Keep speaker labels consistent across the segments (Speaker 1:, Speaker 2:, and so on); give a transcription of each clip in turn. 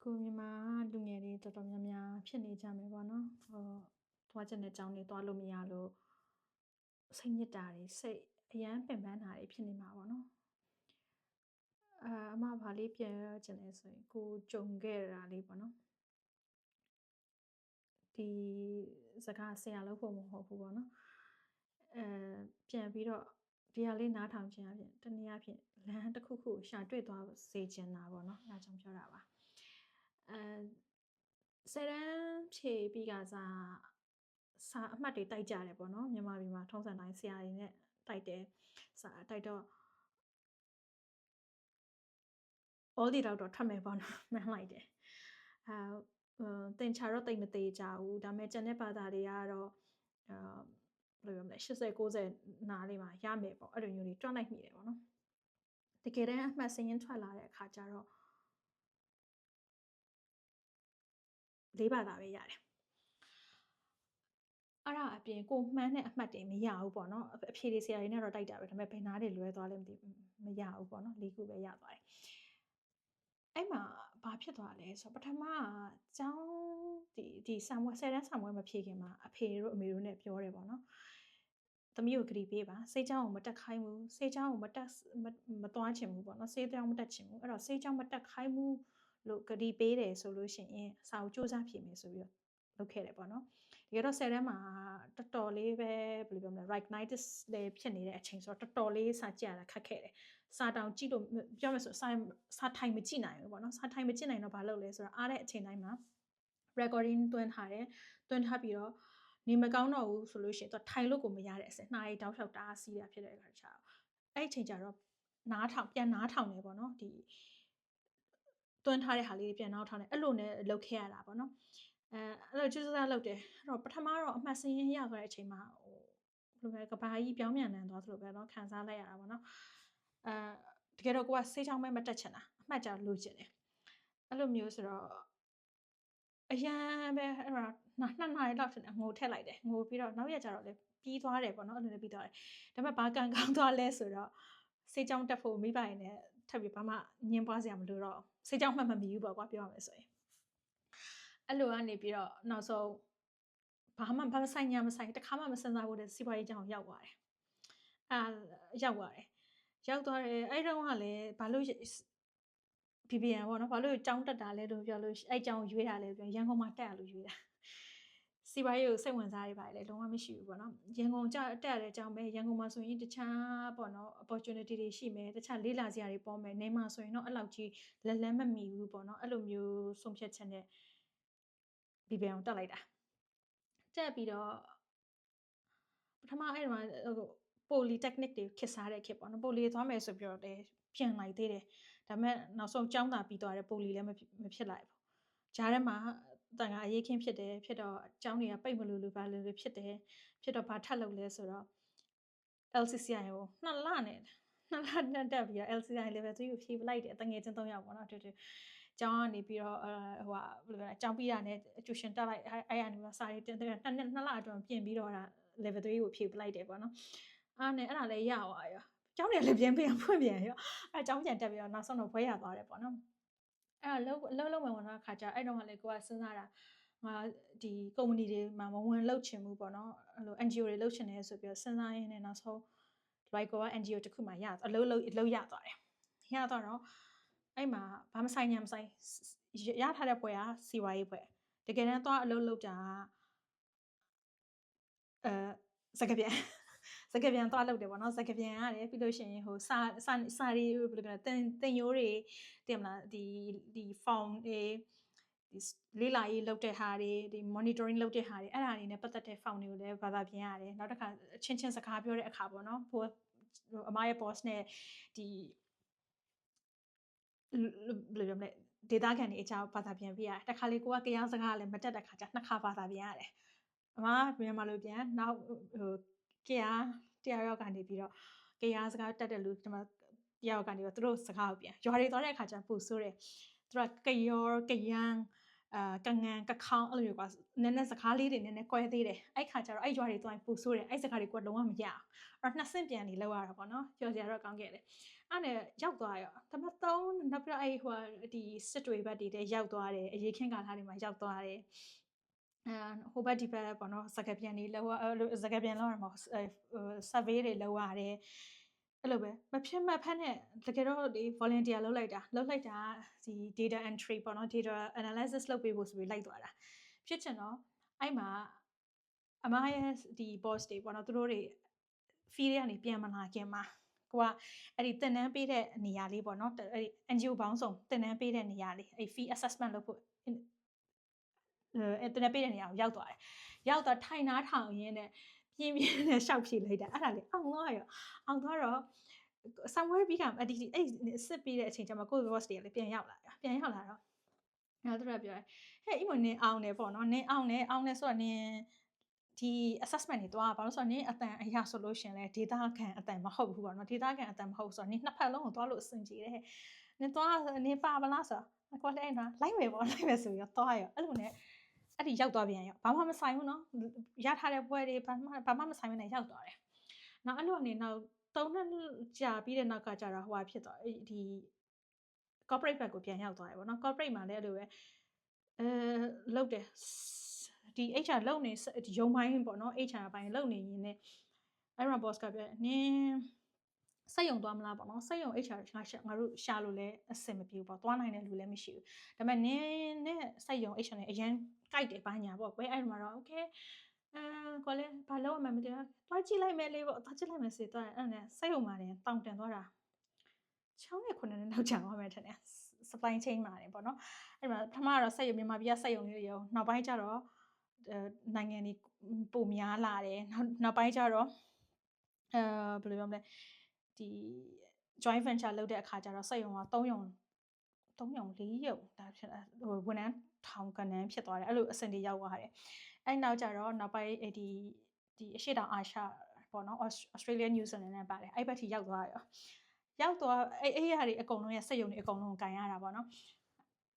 Speaker 1: ကိုမြန်မာလူငယ်တွေတော်တော်များများဖြစ်နေကြမယ်ပေါ့နော်သွားချင်တဲ့ကျောင်းတွေသွားလို့မရလို့စိတ်ညစ်တာတွေစိတ်အယမ်းပင်ပန်းတာတွေဖြစ်နေမှာပေါ့နော်အမဘာလေးပြန်ရချင်လဲဆိုရင်ကိုကြုံခဲ့တာလေးပေါ့နော်ဒီစကားဆရာလို့ဖို့မဟုတ်ဘူးပေါ့နော်ပြန်ပြီးတော့ဒီဟာလေးနားထောင်ခြင်းအပြင်တနည်းအားဖြင့်လမ်းတစ်ခုခုရှာတွေ့သွားစေချင်တာပေါ့နော်အဲဒါကြောင့်ပြောတာပါဆယ်တန်းဖြေပြီးကစာအမှတ်တွေတိုက်ကြတယ်ပေါ့နော်မြန်မာပြည်မှာထုံးစံတိုင်းဆရာတွေနဲ့တိုက်တယ်စာတိုက်တော့ all ဒီတော့ထွက်မယ်ပေါ့နော်မှန်းလိုက်တယ်တင်ချာတော့တိတ်မသေးကြဘူးဒါပေမဲ့ကျန်တဲ့ဘာသာတွေကတော့ဘယ်လိုပြောမလဲ80 90နားလေးမှာရမယ်ပေါ့အဲ့လိုမျိုးတွေတွက်လိုက်မိတယ်ပေါ့နော်တကယ်တမ်းအမှတ်စင်းထွက်လာတဲ့အခါကျတော့၄ဘာသာပဲရတယ်အဲ့ဒါအပြင်ကိုမှန်းတဲ့အမှတ်တွေမရဘူးပေါ့နော်အဖြေတွေဆရာတွေနဲ့တော့တိုက်တာပဲဒါပေမဲ့ဘယ်နားတွေလွဲသွားလဲမသိဘူးမရဘူးပေါ့နော်၄ခုပဲရသွားတယ်အဲ့မှာဘာဖြစ်သွားလဲဆိုတော့ပထမကကျောင်းဒီဆံပွဲ10တန်းဆံပွဲမဖြေခင်မှာအဖေတို့အမေတို့နဲ့ပြောတယ်ပေါ့နော်သမီးကိုဂရီပေးပါစေးချောင်းကိုမတက်ခိုင်းဘူးစေးချောင်းကိုမသွားချင်ဘူးပေါ့နော်စေးချောင်းမတက်ချင်ဘူးအဲ့တော့စေးချောင်းမတက်ခိုင်းဘူးလို့ဂရီပေးတယ်ဆိုလို့ရှိရင်စာအုပ်စူးစမ်းဖြေမယ်ဆိုပြီးတော့လုပ်ခဲ့တယ်ပေါ့နော်တကယ်တော့10တန်းမှာတော်တော်လေးပဲဘယ်လိုပြောမလဲ right nights လည်းဖြစ်နေတဲ့အချိန်ဆိုတော့တော်တော်လေးစာကြည့်ရတာခက်ခဲ့တယ်စာတောင်ကြည့်လို့ပြောမယ်ဆိုစာထိုင်မကြည့်နိုင်ဘူးပေါ့နော်စာထိုင်မကြည့်နိုင်တော့ဘာလုပ်လဲဆိုတော့အားတဲ့အချိန်တိုင်းမှာ recording သွင်းထားတယ်သွင်းထားပြီးတော့နေမကောင်းတော့ဘူးဆိုလို့ရှိရင်သူထိုင်လို့ကိုမရတဲ့အစနှာရီတောက်လျှောက်တားဆီးတာဖြစ်တဲ့အခါကျတော့အဲ့အချိန်ကျတော့ပြန်နားထောင်နေပေါ့နော်ဒီသွင်းထားတဲ့ဟာလေးပြန်နားထောင်နေအဲ့လိုနဲ့လုပ်ခဲ့ရတာပေါ့နော်အဲ့လိုကျူးစားလုပ်တယ်အဲ့တော့ပထမတော့အမှတ်စင်းရရသွားတဲ့အချိန်မှာဘယ်လိုလဲကဘာကြီးပြောင်းပြန်နံသွားသလိုပဲเนาะခံစားလိုက်ရတာပေါ့နော်တကယ်တော့ကိုကဆေးချောင်းမဲမတက်ချင်တာအမှတ်ကြလိုချင်တယ်အဲ့လိုမျိုးဆိုတော့အရန်ပဲအဲ့မှာ2နာရီလောက်ငိုထက်လိုက်တယ်ငိုပြီးတော့နောက်ရက်ကျတော့လေပြီးသွားတယ်ပေါ့နော်အဲ့လိုနဲ့ပြီးသွားတယ်ဒါပေမဲ့ဘာကံကောင်းသွားလဲဆိုတော့ဆေးချောင်းတက်ဖို့မိဘရင်းနဲ့ထပ်ပြီးဘာမှညှင်းပွားစရာမလိုတော့ဆေးချောင်းမှတ်မမီဘူးပေါ့ကွာပြောရမယ်ဆိုရင်အဲ့လိုကနေပြီးတော့နောက်ဆုံးဘာဆိုင်ညာမဆိုင်တခါမှမစင်စားဘူးတဲ့စီးပွားရေးအကြောင်းရောက်သွားတယ်ရောက်သွားတယ်အဲ့တုန်းကလည်းဘာလို့ BBN ပေါ့နော်ဘာလို့ကျောင်းတက်တာလဲလို့ပြောလို့အဲ့ကျောင်းရွေးတာလဲပြောရန်ကုန်မှာတက်ရလို့ရွေးတာစီပွားရေးကိုစိတ်ဝင်စားရပါတယ်လုံးဝမရှိဘူးပေါ့နော်ရန်ကုန်တက်ရတဲ့အကြောင်းပဲရန်ကုန်မှာဆိုရင်တခြားပေါ့နော် opportunity တွေရှိမယ်တခြားလေးလာစရာတွေပေါ်မယ်နေမှာဆိုရင်တော့အဲ့လောက်ကြီးလက်လန်းမမီဘူးပေါ့နော်အဲ့လိုမျိုးဆုံးဖြတ်ချက်နဲ့ BBN ကိုတက်လိုက်တာတက်ပြီးတော့ပထမအဲ့မှာpolytechnic တွေခေတ်စားတဲ့ခေတ်ပေါ့နော် poly သွားမယ်ဆိုပြီးတော့လည်းပြန်လိုက်သေးတယ်ဒါပေမဲ့နောက်ဆုံးကျောင်းသာပြီးသွားတယ် poly လည်းမဖြစ်လိုက်ဘူးဂျားထဲမှာတန်ခါအရေးခင်းဖြစ်တယ်ဖြစ်တော့ကျောင်းတွေကပိတ်မလို့ဘာလို့ဖြစ်တယ်ဖြစ်တော့ဘာထပ်လုပ်လဲဆိုတော့ LCCI ကို2လနဲ့တက်ပြီးတော့ LCCI level 3ကိုဖြေပလိုက်တယ်တငယ်ချင်း3ယောက်ပေါ့နော်တူကျောင်းကနေပြီးတော့ဘယ်လိုလဲကျောင်းပြီးတာနဲ့ကျူရှင်တက်လိုက်အဲ့ကနေပြီးစာရေးတင်တယ်2လအတွင်းပြင်ပြီးတော့level 3ကိုဖြေပလိုက်တယ်ပေါ့နော်အဲ့ဒါလည်းရသွားရောကျောင်းတွေလည်းပြန်ဖွင့်ပြန်ရောအဲ့ကျောင်းပြန်တက်ပြီးတော့နောက်ဆုံးတော့ဘွဲရသွားတယ်ပေါ့နော်အဲ့တော့လုံးမယ်ဝင်တော့အခါကျအဲ့တော့ကလည်းကိုကစဉ်းစားတာငါဒီကုမ္ပဏီတွေမှာမဝင်လုပ်ချင်ဘူးပေါ့နော်အဲ့လို NGO တွေလုပ်ချင်တယ်ဆိုပြီးတော့စဉ်းစားရင်းနဲ့နောက်ဆုံး like ကိုက NGO တခုမှအလုပ်ရသွားတယ်ရသွားတော့အဲ့မှာဘာမဆိုင်ညာမဆိုင်ရထားတဲ့ပွဲကစီဝါရေးပွဲတကယ်တမ်းသွားအလုပ်လုပ်တာစကပြန်သွားလုပ်တယ်ပေါ့နော်စကပြန်ရတယ်ပြီးလို့ရှိရင်ဟိုစာတွေဘယ်လိုပြောလဲတင်ရိုးတွေတင်မလားဒီ form တွေဒီလေးလာရေးလုပ်တဲ့ဟာတွေဒီ monitoring လုပ်တဲ့ဟာတွေအဲ့ဒါတွေနဲ့ပတ်သက်တဲ့ form တွေကိုလည်းဘာသာပြင်ရတယ်နောက်တစ်ခါချင်းစကားပြောတဲ့အခါပေါ့နော်အမရဲ့ boss နဲ့ဒီဘယ်လိုပြောမလဲဒေတာခံတွေအကြောင်းဘာသာပြန်ပြရတယ်တခါလေကိုကကြားစကားလည်းမတက်တဲ့ခါကျနှစ်ခါဘာသာပြန်ရတယ်အမမြန်မာလိုပြန်နောက်ကြားတယောက်ကနေပြီးတော့ကြားစကားတက်တဲ့လူဒီမှာတယောက်ကနေတော့သူတို့စကားကိုပြန်ရွာတွေသွားတဲ့အခါကျပူဆိုးတယ်သူကကယောကရန် ကငန်ကခေါင်းအဲ့လိုမျိုးကွာနည်းနည်းစကားလေးတွေနည်းနည်းကွဲသေးတယ်အဲ့ခါကျတော့အဲ့ရွာတွေသွားရင်ပူဆိုးတယ်အဲ့စကားတွေကလုံးဝမရအောင်အဲ့နှစ်ဆင့်ပြန်နေလောက်ရတာပေါ့နော်ကြော်ကြတော့ကောင်းခဲ့တယ်အဲ့နဲ့ရောက်သွားရောဒါပေမဲ့နောက်ပြီးတော့အဲ့ဟိုဒီစစ်တွေဘက်တွေရောက်သွားတယ်အရေးခင်းကာလတွေမှာရောက်သွားတယ်ဟိုဘက်ဒီဘက်ပေါ့နော်စကားပြန်နေလောက်စကားပြန်လောက်ရမှာ survey တွေလောက်ရတယ်အဲ့လိုပဲမဖြစ်မှတ်ဖက်နဲ့တကယ်တော့ဒီ volunteer လုပ်လိုက်တာဒီ data entry ပေါ့နော် data analysis လုပ်ပေးဖို့ဆိုပြီးလိုက်သွားတာဖြစ်ချင်တော့အဲ့မှာအမရဲ့ဒီ boss တွေပေါ့နော်သူတို့တွေ fee တွေကနေပြန်မလာခင်မှာကိုကအဲ့ဒီတင်နန်းပေးတဲ့နေရာလေးပေါ့နော်အဲ့ဒီ NGO ဘောင်းဆောင်တင်နန်းပေးတဲ့နေရာလေးအဲ့ fee assessment လုပ်ဖို့တင်နန်းပေးတဲ့နေရာကိုရောက်သွားတယ်ရောက်တော့ထိုင်နားထောင်ရင်းနဲ့ပြင်းနဲ့ရှောက်ဖြေလိုက်တာအဲ့ဒါလေအောင်သွားရောအောင်သွားတော့ somewhere ပြီးကအဲ့စစ်ပြီးတဲ့အချိန်ကျမှကို boss တွေလည်းပြန်ရောက်လာတော့နောက်သူကပြောဟဲ့အီမနင်းအောင်တယ်ပေါ့နော်နင်းအောင်တယ်ဆိုတော့နင်းဒီ assessment တွေသွားဘာလို့ဆိုတော့နင်းအတန်အရာဆိုလို့ရှင်လဲ data ခံအတန်မဟုတ်ဘူးပေါ့နော် data ခံအတန်မဟုတ်ဆိုတော့နင်းနှစ်ဖက်လုံးကိုသွားလို့အဆင်ပြေတယ်နင်းသွားနင်းပါမလားဆိုတော့ကိုလည်းနော်လိုက်မယ်ဆိုပြီးတော့သွားရောအဲ့လိုနဲ့အဲ့ဒီရောက်သွားပြန်ရောဘာမှမဆိုင်ဘူးနော်ရထားတဲ့ပွဲတွေဘာမှမဆိုင်ဘဲနဲ့ရောက်သွားတယ်နောက်အဲ့လိုအနေနောက်3နှစ်ကြာပြီးတဲ့နောက်ကကြာတော့ဟိုဖြစ်သွားဒီ corporate ဘက်ကိုပြန်ရောက်သွားတယ်ပေါ့နော် corporate မှာလည်းအဲ့လိုပဲလုတ်တယ်ဒီ HR လုံနေရုံပိုင်းပေါ့နော် HR ဘိုင်းလုံနေရင်းနဲ့အဲ့မှာ boss ကပြောနင်းစက်ယုံသွားမလားပေါ့နော်စက်ယုံ HR ငါတို့ရှာလို့လည်းအဆင်မပြေဘူးပေါ့သွားနိုင်တဲ့လူလည်းမရှိဘူးဒါပေမဲ့နင်းနဲ့စက်ယုံ HR နဲ့အရင်ကြိုက်တယ်ဘာညာပေါ့ကွယ်အဲ့မှာတော့ okay ကိုလည်းဘာလို့မှမသိဘူးသွားကြည့်လိုက်မယ်လေးပေါ့သွားကြည့်လိုက်မယ်စီသွားတယ်အဲ့နဲ့စက်ယုံမှာတင်တောင်တင်သွားတာ6နဲ့9နဲ့နောက်ကျသွားမယ်ထင်တယ် supply chain မှာနေပေါ့နော်အဲ့မှာပထမကတော့စက်ယုံမြန်မာပြည်ကစက်ယုံလေးတွေရောနောက်ပိုင်းကျတော့နိုင်ငံတွေပိုများလာတယ်နောက်ပိုင်းကျတော့ဘယ်လိုပြောမလဲဒီ joint venture လုပ်တဲ့အခါကျတော့စက်ယုံက3ယုံ4ယုံဒါဖြစ်ဟိုဝန်ထမ်းထောင်ကနန်းဖြစ်သွားတယ်အဲ့လိုအဆင့်တွေရောက်သွားတယ်အဲ့နောက်ကျတော့နောက်ပိုင်းဒီအရှေ့တောင်အာရှပေါ့နော် Australia New Zealand နဲ့ပါတယ်အဲ့ဘက်ထိရောက်သွားရောရောက်သွားအဲ့ရတွေအကုန်လုံးရဲ့စက်ယုံတွေအကုန်လုံးကန်ရတာပေါ့နော်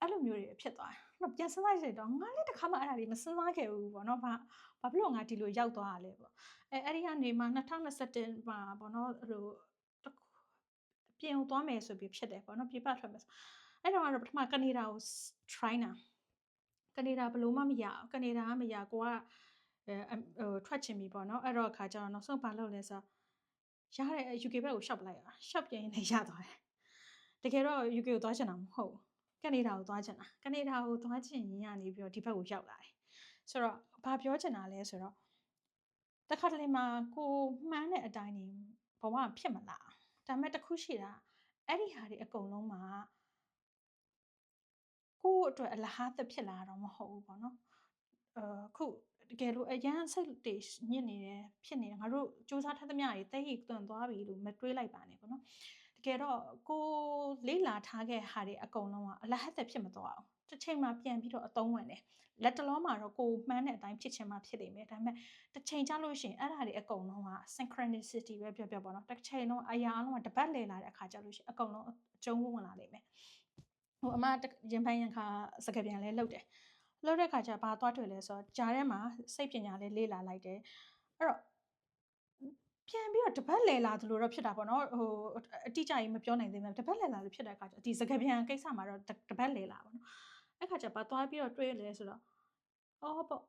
Speaker 1: အဲ့လိုမျိုးတွေဖြစ်သွားတယ်ပြန်စဉ်းစားကြည့်တော့ငါလည်းတစ်ခါမှအဲ့ဒါတွေမစဉ်းစားခဲ့ဘူးပေါ့နော်ဘာဖြစ်လို့ငါဒီလိုရောက်သွားရလဲပေါ့အဲ့ဒီကနေမှ2021မှာပေါ့နော်ဟိုပြင်သွားမယ်ဆိုပြီးဖြစ်တယ်ပေါ့နော်ပြပထွက်မယ်အဲ့တော့ပထမကနေဒါကို try နာကနေဒါဘလို့မှမရအောင်ကနေဒါကမရကိုကထွက်ချင်ပြီပေါ့နော်အဲ့တော့အခါကျတော့နောက်ဆုံးဘာလုပ်လဲဆိုတော့ရတဲ့ UK ဘက်ကိုရှော့ပလိုက်ရရှော့ပြင်းနေရသွားတယ်တကယ်တော့ UK ကိုသွားချင်တာမဟုတ်ကနေဒါကိုသွားချင်တာကနေဒါကိုသွားချင်ရင်ကနေပြီးတော့ဒီဘက်ကိုရောက်လာတယ်ဆိုတော့ဘာပြောချင်တာလဲဆိုတော့တခါတလေမှာကိုမှန်းတဲ့အတိုင်းနေဘဝဖြစ်မလားဒါပေမဲ့တခုရှိတာအဲ့ဒီဟာတွေအကုန်လုံးမှာကိုယ့်အတွက်အလဟာသဖြစ်လာတော့မဟုတ်ဘူးပေါ့နော်ခုတကယ်လို့အရန်စိတ်တွေညစ်နေတယ်ဖြစ်နေတယ်ငါတို့စူးစမ်းထားသမျှတွေတိတ်ဟိတွန်သွားပြီလို့မတွေးလိုက်ပါနဲ့ပေါ့နော်တကယ်တော့ကိုလေးလာထားခဲ့ဟာတွေအကုန်လုံးကအလဟတ်သက်ဖြစ်မသွားအောင်တစ်ချိန်မှပြန်ပြီးတော့အသုံးဝင်တယ်လက်တလုံးမှာတော့ကိုမှန်းတဲ့အတိုင်းဖြစ်ချင်မှဖြစ်နေမယ်ဒါပေမဲ့တစ်ချိန်ကြာလို့ရှိရင်အဲ့ဒါတွေအကုန်လုံးက synchronicity ပဲပြောပေါ့နော်တစ်ချိန်လုံးအရာအလုံးကတပတ်လည်လာတဲ့အခါကြာလို့ရှိရင်အကုန်လုံးအကျုံးဝင်လာလိမ့်မယ်ဟိုအမရင်ပိုင်းရင်ခါစကားပြန်လဲလှုပ်တယ်လှုပ်တဲ့ခါကျဘာသွားတွေ့လဲဆိုတော့ဂျားထဲမှာစိတ်ပညာလေးလေ့လာလိုက်တယ်အဲ့တော့ပြန်ပြီးတော့တပတ်လည်လာသလိုတော့ဖြစ်တာပေါ့နော်ဟိုအတိအကျကြီးမပြောနိုင်သေးဘူးတပတ်လည်လာလို့ဖြစ်တဲ့အခါကျဒီစကားပြန်ကိစ္စမှာတော့တပတ်လည်လာပေါ့နော်အဲ့ခါကျဘာသွားပြီးတော့တွေးလဲဆိုတော့အော်ပေါ့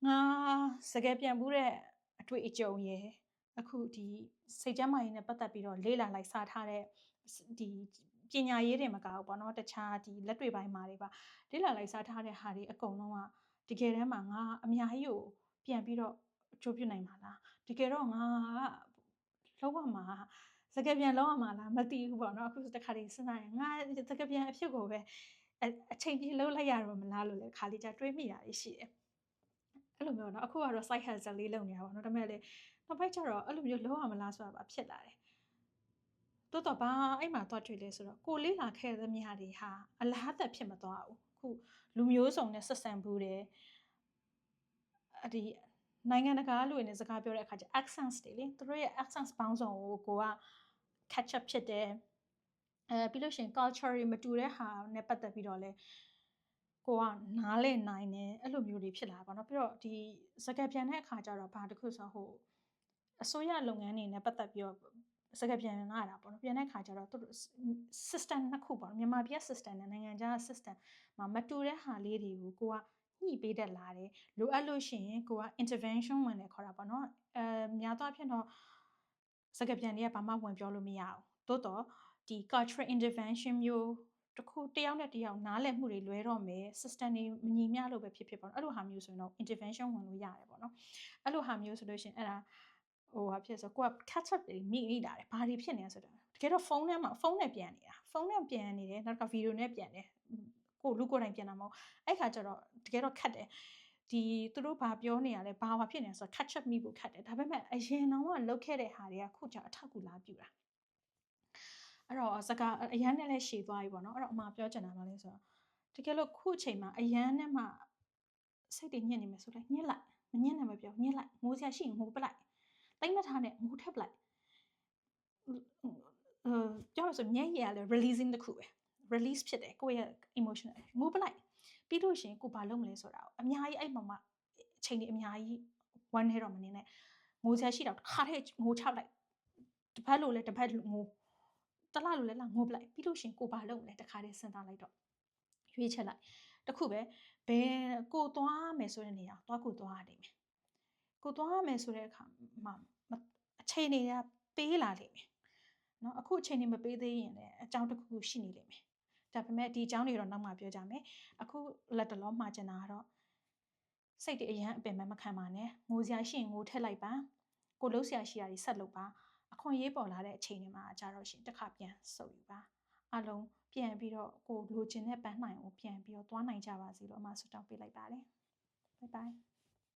Speaker 1: ငါစကားပြန်ဘူးတဲ့အတွေ့အကြုံရယ်အခုဒီစိတ်ကျမ်းမာရေးနဲ့ပတ်သက်ပြီးတော့လေ့လာလိုက်စားထားတဲ့ဒီပညာရေးတွေမကဘူးပေါ့နော်တခြားဒီလက်တွေ့ပိုင်းမှာတွေပါလေ့လာလိုက်စားထားတဲ့ဟာတွေအကုန်လုံးကတကယ်တမ်းမှာငါအများကြီးကိုပြန်ပြီးတော့အကျိုးပြုနိုင်မှာလားတကယ်တော့ငါကလောက်ရမှာစကားပြန်လောက်ရမှာလားမသိဘူးပေါ့နော်အခုတခါတည်းစဉ်းစားရင်ငါစကားပြန်အဖြစ်ကိုပဲအချိန်ကြီးလှုပ်လိုက်ရတော့မလားလို့လည်းခါလေးကြာတွေးမိတာရှိတယ်အဲ့လိုမျိုးเนาะအခုကတော့ side hustle လေးလုပ်နေတာပေါ့เนาะဒါပေမဲ့လေနောက်ပိုင်းကျတော့အဲ့လိုမျိုးလုပ်ရမလားဆိုတာဖြစ်လာတယ်တိုးတော့ဘာအဲ့မှာသွားတွေ့လဲဆိုတော့ကိုလေးလာခဲ့သမျှတွေဟာအလားသက်ဖြစ်မသွားဘူးခုလူမျိုးစုံနဲ့ဆက်ဆံဘူးတယ်ဒီနိုင်ငံတကာလူတွေနဲ့စကားပြောတဲ့အခါကျ accents တွေလေသူတို့ရဲ့ accents ပေါင်းစုံကိုက catch up ဖြစ်တယ်ပြီးလို့ရှိရင် culture တွေမတူတဲ့ဟာနဲ့ပတ်သက်ပြီးတော့လဲ ကိုကနားလည်နိုင်တယ်အဲ့လိုမျိုးတွေဖြစ်လာပါတော့ပြီးတော့ဒီစကားပြန်တဲ့အခါကျတော့ဘာတစ်ခုဆိုဟိုအစိုးရလုပ်ငန်းတွေနဲ့ပတ်သက်ပြီးတော့စကားပြန်လာတာပေါ့နော်ပြန်တဲ့အခါကျတော့သူတို့ system နှစ်ခုပေါ့နော်မြန်မာပြည် system နဲ့နိုင်ငံခြား system မှာမတူတဲ့ဟာလေးတွေကိုကိုကညှိပေးတတ်လာတယ်လိုအပ်လို့ရှိရင်ကိုက intervention ဝင်တယ်ခေါ်တာပေါ့နော်များသောအားဖြင့်တော့စကားပြန်တွေကဘာမှဝင်ပြောလို့မရဘူးသို့တော့ဒီ cultural intervention မျိုးတစ်ခုတယောက်နဲ့တယောက်နားလည်မှုတွေလွဲတော့မယ် system တွေမညီမျှလို့ပဲဖြစ်ဖြစ်ပေါ့နော်အဲ့လိုဟာမျိုးဆိုရင်တော့ intervention ဝင်လို့ရတယ်ပေါ့နော်အဲ့လိုဟာမျိုးဆိုလို့ရှိရင်အဲ့ဒါဟိုဟာဖြစ်ဆိုကိုက catch up တွေမိလာတယ်ဘာတွေဖြစ်နေလဲဆိုတော့တကယ်တော့ဖုန်းနဲ့ပြန်နေတာဖုန်းနဲ့ပြန်နေတယ်နောက်ကဗီဒီယိုနဲ့ပြန်တယ်ကိုလူကိုယ်တိုင်ပြန်တာမဟုတ်အဲ့ခါကျတော့တကယ်တော့ခက်တယ်ဒီသူတို့ဘာပြောနေရလဲဘာဖြစ်နေလဲဆိုတော့ catch up မိဖို့ခက်တယ်ဒါပေမဲ့အရင်တော့ကလုပ်ခဲ့တဲ့ဟာတွေကခုကျအထောက်ကူလာပြူတာအဲ့တော့စကားအရန်နဲ့လည်းရှည်သွားပြီပေါ့နော်အဲ့တော့အမပြောချင်တာပါလဲဆိုတော့တကယ်လို့ခုအချိန်မှာအရန်နဲ့မှစိတ်တွေညစ်နေမယ်ဆိုလိုက်ညစ်လိုက်မညစ်နဲ့မပြောညစ်လိုက်ငိုစရာရှိရင်ငိုပလိုက်တိတ်မထားနဲ့ငိုထက်ပလိုက်ပြောရဆိုမျက်ရည်ကလည်း releasing တစ်ခုပဲ release ဖြစ်တယ်ကိုယ့်ရဲ့ emotional ငိုပလိုက်ပြီးလို့ရှိရင်ကိုဘာလုပ်မလဲဆိုတာအများကြီးအဲ့မှာမှအချိန်တွေအများကြီးဝမ်းနေတော့မနေနဲ့ငိုစရာရှိတော့တစ်ခါတည်းငိုချလိုက်တစ်ပတ်လို့လဲတစ်ပတ်ငိုတလားလို့လဲငိုပလိုက်ပြီးလို့ရှိရင်ကိုဘာလုပ်မလဲတစ်ခါတည်းစဉ်းစားလိုက်တော့ရွေးချက်လိုက်တခုပဲဘယ်ကိုသွားမယ်ဆိုတဲ့နေရာသွားကိုသွားရတယ်မယ်ကိုသွားရမယ်ဆိုတဲ့အခါမှာအချိန်တွေကပေးလာလိမ့်မယ်နော်အခုအချိန်တွေမပေးသေးရင်လည်းအကြောင်းတစ်ခုခုရှိနေလိမ့်မယ်ဒါပေမဲ့ဒီအကြောင်းတွေတော့နောက်မှပြောကြမယ်အခုလက်တလောမှာကျင်တာကတော့စိတ်တွေအရန်အပင်မခံပါနဲ့ငိုစရာရှိရင်ငိုထက်လိုက်ပါကိုလှုပ်စရာရှိတာတွေဆက်လုပ်ပါအခွင့်အရေးပေါ်လာတဲ့အချိန်တွေမှာကြတော့ရှင်တစ်ခါပြန်စုပ်ယူပါအလုံးပြန်ပြီးတော့ကိုလိုချင်တဲ့ပန်းနိုင်ကိုပြန်ပြီးတော့သွားနိုင်ကြပါစေလို့အမဆုတောင်းပေးလိုက်ပါတယ် bye bye